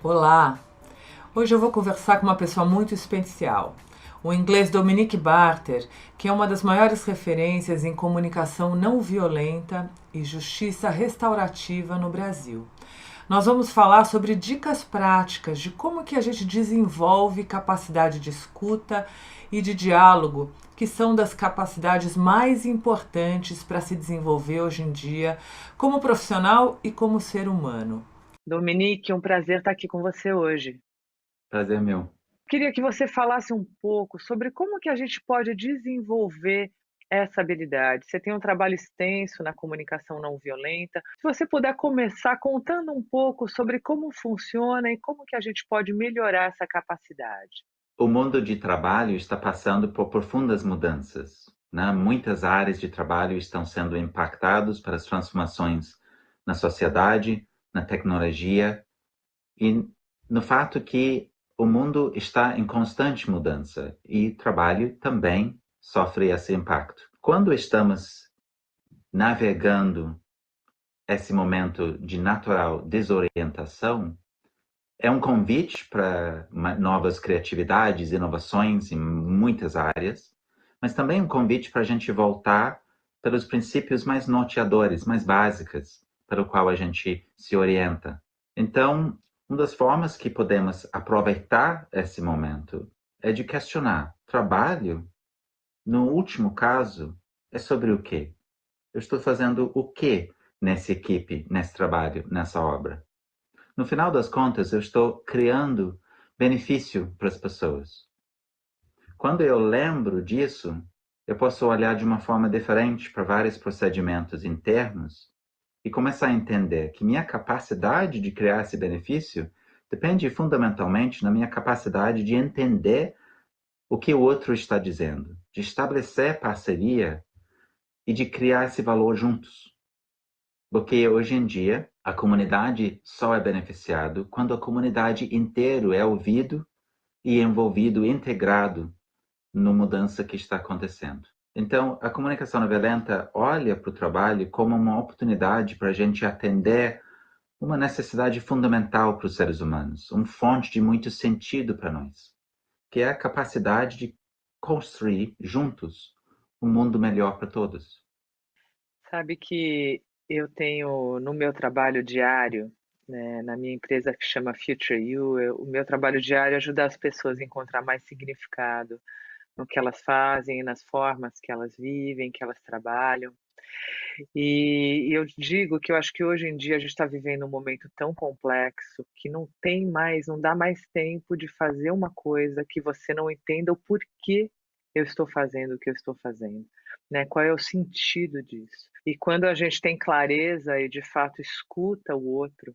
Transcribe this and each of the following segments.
Olá! Hoje eu vou conversar com uma pessoa muito especial, o inglês Dominic Barter, que é uma das maiores referências em comunicação não violenta e justiça restaurativa no Brasil. Nós vamos falar sobre dicas práticas de como que a gente desenvolve capacidade de escuta e de diálogo, que são das capacidades mais importantes para se desenvolver hoje em dia como profissional e como ser humano. Dominique, um prazer estar aqui com você hoje. Prazer meu. Queria que você falasse um pouco sobre como que a gente pode desenvolver essa habilidade. Você tem um trabalho extenso na comunicação não violenta. Se você puder começar contando um pouco sobre como funciona e como que a gente pode melhorar essa capacidade. O mundo de trabalho está passando por profundas mudanças, né? Muitas áreas de trabalho estão sendo impactadas pelas transformações na sociedade, na tecnologia e no fato que o mundo está em constante mudança e trabalho também sofre esse impacto. Quando estamos navegando esse momento de natural desorientação, é um convite para novas criatividades, inovações em muitas áreas, mas também um convite para a gente voltar pelos princípios mais norteadores, mais básicos, pelo qual a gente se orienta. Então, uma das formas que podemos aproveitar esse momento é de questionar. Trabalho, no último caso, é sobre o quê? Eu estou fazendo o quê nessa equipe, nesse trabalho, nessa obra? No final das contas, eu estou criando benefício para as pessoas. Quando eu lembro disso, eu posso olhar de uma forma diferente para vários procedimentos internos e começar a entender que minha capacidade de criar esse benefício depende fundamentalmente na minha capacidade de entender o que o outro está dizendo, de estabelecer parceria e de criar esse valor juntos. Porque hoje em dia, a comunidade só é beneficiada quando a comunidade inteira é ouvido e envolvido, integrado na mudança que está acontecendo. Então, a comunicação não violenta olha para o trabalho como uma oportunidade para a gente atender uma necessidade fundamental para os seres humanos, uma fonte de muito sentido para nós, que é a capacidade de construir juntos um mundo melhor para todos. Sabe que eu tenho no meu trabalho diário, né, na minha empresa que chama Future You, o meu trabalho diário é ajudar as pessoas a encontrar mais significado no que elas fazem, nas formas que elas vivem, que elas trabalham. E eu digo que eu acho que hoje em dia a gente está vivendo um momento tão complexo que não tem mais, não dá mais tempo de fazer uma coisa que você não entenda o porquê eu estou fazendo o que eu estou fazendo, né? Qual é o sentido disso? E quando a gente tem clareza e de fato escuta o outro,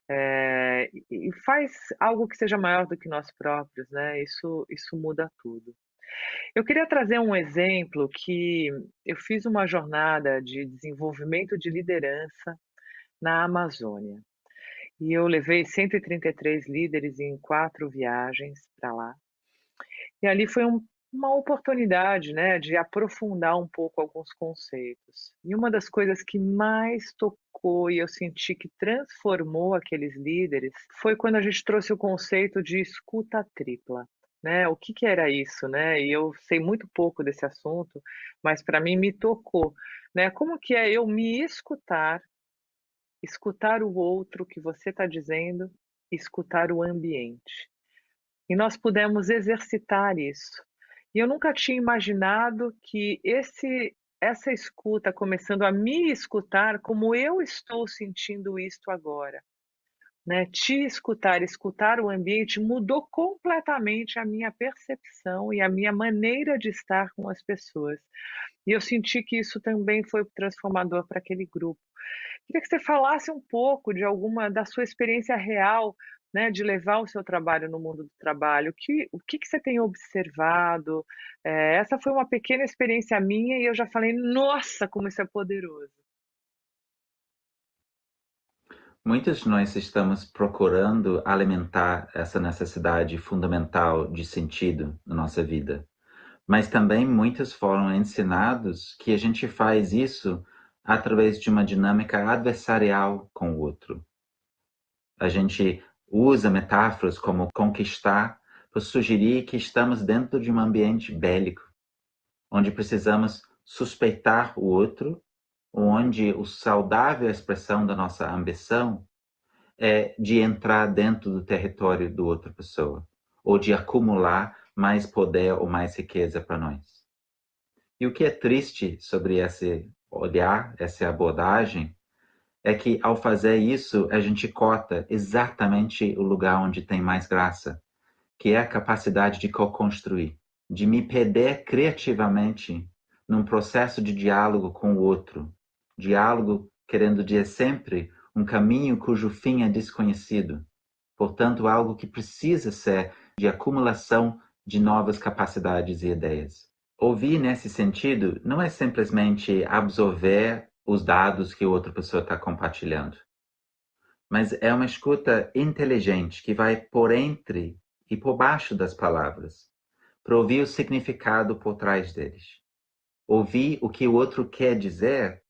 e faz algo que seja maior do que nós próprios, né? Isso muda tudo. Eu queria trazer um exemplo que eu fiz uma jornada de desenvolvimento de liderança na Amazônia. E eu levei 133 líderes em 4 viagens para lá. E ali foi uma oportunidade, né, de aprofundar um pouco alguns conceitos. E uma das coisas que mais tocou e eu senti que transformou aqueles líderes foi quando a gente trouxe o conceito de escuta tripla. Né? O que era isso, né? E eu sei muito pouco desse assunto, mas para mim me tocou, né? Como que é eu me escutar, escutar o outro que você está dizendo, escutar o ambiente. E nós pudemos exercitar isso. E eu nunca tinha imaginado que essa escuta, começando a me escutar como eu estou sentindo isto agora, né? Te escutar, escutar o ambiente mudou completamente a minha percepção e a minha maneira de estar com as pessoas. E eu senti que isso também foi transformador para aquele grupo. Queria que você falasse um pouco de alguma da sua experiência real, né, de levar o seu trabalho no mundo do trabalho. O que você tem observado? Essa foi uma pequena experiência minha e eu já falei: "Nossa, como isso é poderoso". Muitos de nós estamos procurando alimentar essa necessidade fundamental de sentido na nossa vida. Mas também muitos foram ensinados que a gente faz isso através de uma dinâmica adversarial com o outro. A gente usa metáforas como conquistar para sugerir que estamos dentro de um ambiente bélico, onde precisamos suspeitar o outro, onde o saudável expressão da nossa ambição é de entrar dentro do território da outra pessoa, ou de acumular mais poder ou mais riqueza para nós. E o que é triste sobre esse olhar, essa abordagem, é que ao fazer isso, a gente corta exatamente o lugar onde tem mais graça, que é a capacidade de co-construir, de me perder criativamente num processo de diálogo com o outro. Diálogo querendo dizer sempre um caminho cujo fim é desconhecido. Portanto, algo que precisa ser de acumulação de novas capacidades e ideias. Ouvir nesse sentido não é simplesmente absorver os dados que outra pessoa está compartilhando, mas é uma escuta inteligente que vai por entre e por baixo das palavras, para ouvir o significado por trás deles. Ouvir o que o outro quer dizer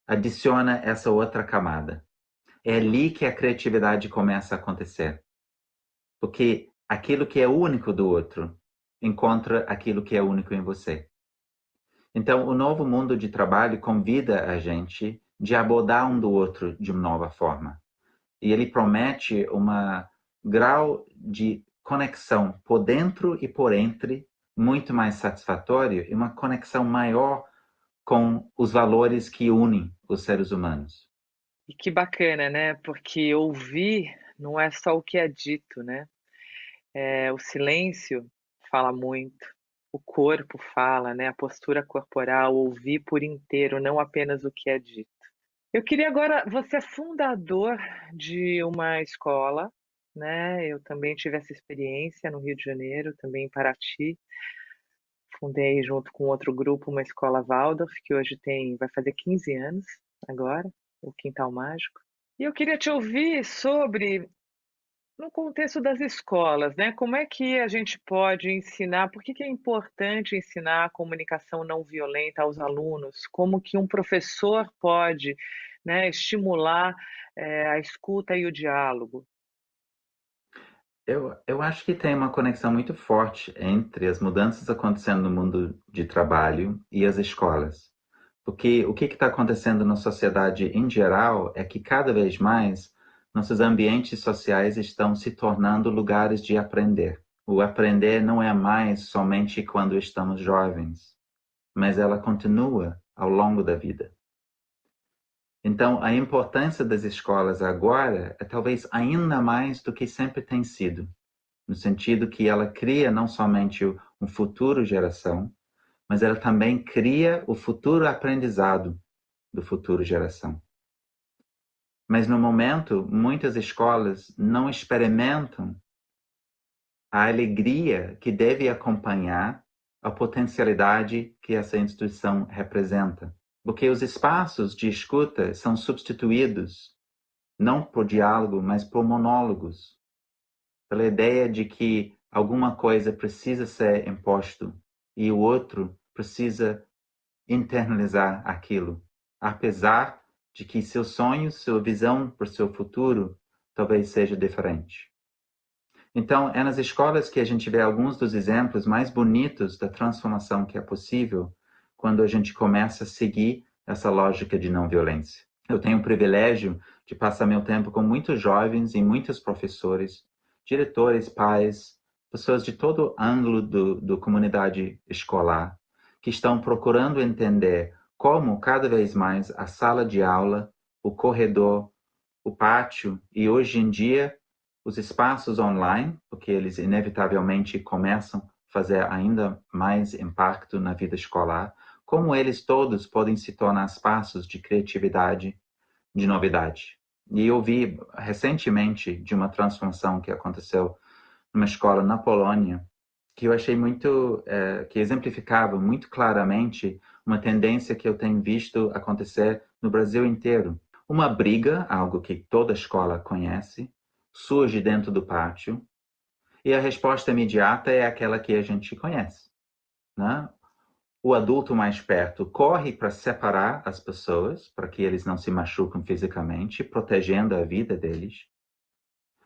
adiciona essa outra camada. É ali que a criatividade começa a acontecer. Porque aquilo que é único do outro encontra aquilo que é único em você. Então, o novo mundo de trabalho convida a gente de abordar um do outro de uma nova forma. E ele promete um grau de conexão por dentro e por entre muito mais satisfatório e uma conexão maior com os valores que unem os seres humanos. E que bacana, né? Porque ouvir não é só o que é dito, né? O silêncio fala muito, o corpo fala, né? A postura corporal, ouvir por inteiro, não apenas o que é dito. Eu queria agora, você é fundador de uma escola, né? Eu também tive essa experiência no Rio de Janeiro, também em Paraty. Fundei junto com outro grupo uma escola Waldorf, que hoje vai fazer 15 anos agora, o Quintal Mágico. E eu queria te ouvir sobre, no contexto das escolas, né? Como é que a gente pode ensinar, por que que é importante ensinar a comunicação não violenta aos alunos? Como que um professor pode, né, estimular, a escuta e o diálogo? Eu acho que tem uma conexão muito forte entre as mudanças acontecendo no mundo de trabalho e as escolas. Porque o que está acontecendo na sociedade em geral é que cada vez mais nossos ambientes sociais estão se tornando lugares de aprender. O aprender não é mais somente quando estamos jovens, mas ela continua ao longo da vida. Então, a importância das escolas agora é talvez ainda mais do que sempre tem sido, no sentido que ela cria não somente um futuro geração, mas ela também cria o futuro aprendizado do futuro geração. Mas no momento, muitas escolas não experimentam a alegria que deve acompanhar a potencialidade que essa instituição representa. Porque os espaços de escuta são substituídos não por diálogo, mas por monólogos, pela ideia de que alguma coisa precisa ser imposto e o outro precisa internalizar aquilo, apesar de que seu sonho, sua visão para o seu futuro talvez seja diferente. Então, é nas escolas que a gente vê alguns dos exemplos mais bonitos da transformação que é possível quando a gente começa a seguir essa lógica de não violência. Eu tenho o privilégio de passar meu tempo com muitos jovens e muitos professores, diretores, pais, pessoas de todo ângulo do comunidade escolar, que estão procurando entender como cada vez mais a sala de aula, o corredor, o pátio e hoje em dia os espaços online, porque eles inevitavelmente começam a fazer ainda mais impacto na vida escolar, como eles todos podem se tornar espaços de criatividade, de novidade. E eu vi recentemente de uma transformação que aconteceu numa escola na Polônia, que eu achei muito, que exemplificava muito claramente uma tendência que eu tenho visto acontecer no Brasil inteiro. Uma briga, algo que toda escola conhece, surge dentro do pátio e a resposta imediata é aquela que a gente conhece. né? O adulto mais perto corre para separar as pessoas, para que eles não se machucam fisicamente, protegendo a vida deles,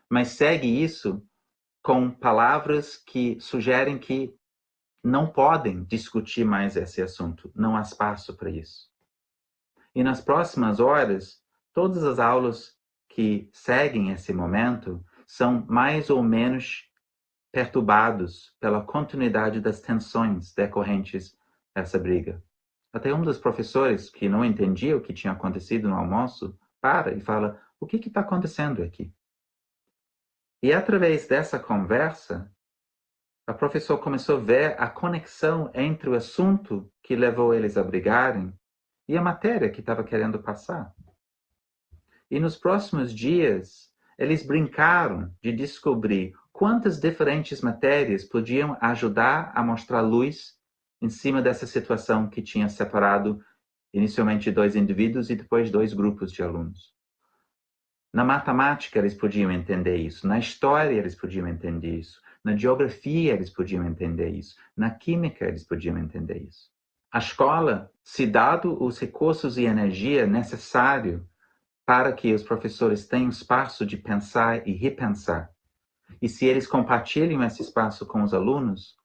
mas segue isso com palavras que sugerem que não podem discutir mais esse assunto, não há espaço para isso. E nas próximas horas, todas as aulas que seguem esse momento são mais ou menos perturbados pela continuidade das tensões decorrentes dessa briga. Até um dos professores, que não entendia o que tinha acontecido no almoço, para e fala: o que está acontecendo aqui? E através dessa conversa, a professora começou a ver a conexão entre o assunto que levou eles a brigarem e a matéria que estava querendo passar. E nos próximos dias, eles brincaram de descobrir quantas diferentes matérias podiam ajudar a mostrar luz em cima dessa situação que tinha separado inicialmente 2 indivíduos e depois 2 grupos de alunos. Na matemática, eles podiam entender isso. Na história, eles podiam entender isso. Na geografia, eles podiam entender isso. Na química, eles podiam entender isso. A escola, se dado os recursos e energia necessário para que os professores tenham espaço de pensar e repensar, e se eles compartilham esse espaço com os alunos,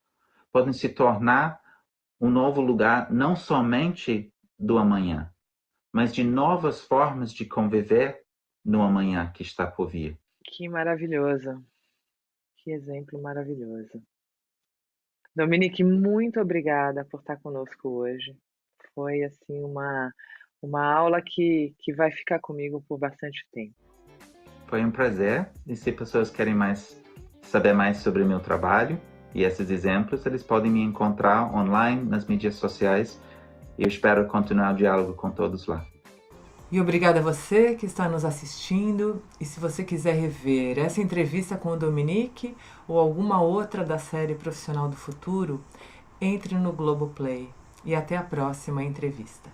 podem se tornar um novo lugar não somente do amanhã, mas de novas formas de conviver no amanhã que está por vir. Que maravilhoso. Que exemplo maravilhoso. Dominique, muito obrigada por estar conosco hoje. Foi assim uma aula que vai ficar comigo por bastante tempo. Foi um prazer, e se pessoas querem saber mais sobre o meu trabalho e esses exemplos, eles podem me encontrar online nas mídias sociais, e eu espero continuar o diálogo com todos lá. E obrigada a você que está nos assistindo. E se você quiser rever essa entrevista com o Dominique ou alguma outra da série Profissional do Futuro, entre no Globoplay. E até a próxima entrevista.